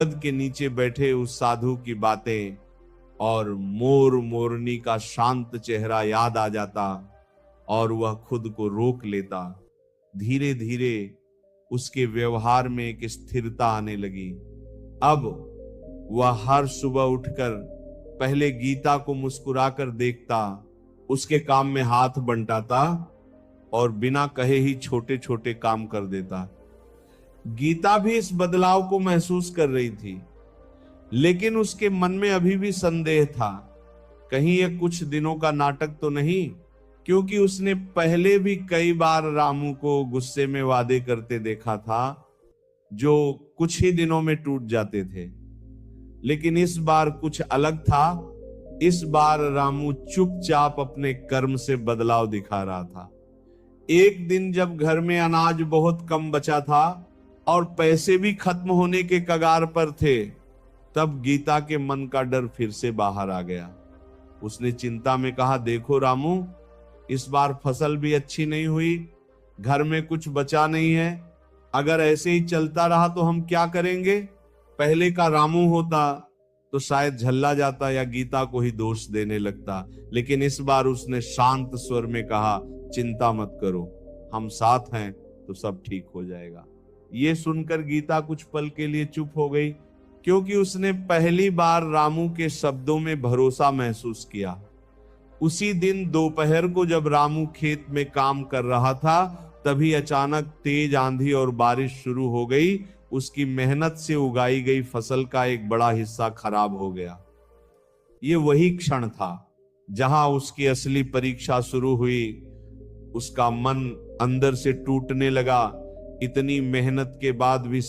पद के नीचे बैठे उस साधु की बातें और मोर मोरनी का शांत चेहरा याद आ जाता और वह खुद को रोक लेता। धीरे धीरे उसके व्यवहार में एक स्थिरता आने लगी। अब वह हर सुबह उठकर पहले गीता को मुस्कुराकर देखता, उसके काम में हाथ बंटाता और बिना कहे ही छोटे छोटे काम कर देता। गीता भी इस बदलाव को महसूस कर रही थी, लेकिन उसके मन में अभी भी संदेह था, कहीं यह कुछ दिनों का नाटक तो नहीं, क्योंकि उसने पहले भी कई बार रामू को गुस्से में वादे करते देखा था जो कुछ ही दिनों में टूट जाते थे। लेकिन इस बार कुछ अलग था। इस बार रामू चुपचाप अपने कर्म से बदलाव दिखा रहा था। एक दिन जब घर में अनाज बहुत कम बचा था और पैसे भी खत्म होने के कगार पर थे, तब गीता के मन का डर फिर से बाहर आ गया। उसने चिंता में कहा, देखो रामू, इस बार फसल भी अच्छी नहीं हुई, घर में कुछ बचा नहीं है। अगर ऐसे ही चलता रहा तो हम क्या करेंगे? पहले का रामू होता तो शायद झल्ला जाता या गीता को ही दोष देने लगता, लेकिन इस बार उसने शांत स्वर में कहा, चिंता मत करो, हम साथ हैं तो सब ठीक हो जाएगा। ये सुनकर गीता कुछ पल के लिए चुप हो गई, क्योंकि उसने पहली बार रामू के शब्दों में भरोसा महसूस किया। उसी दिन दोपहर को जब रामू खेत में काम कर रहा था, तभी अचानक तेज आंधी और बारिश शुरू हो गई। उसकी मेहनत से उगाई गई फसल का एक बड़ा हिस्सा खराब हो गया। ये वही क्षण था जहां उसकी असली परीक्षा शुरू हुई। उसका मन अंदर से टूटने लगा। इतनी मेहनत के बाद भी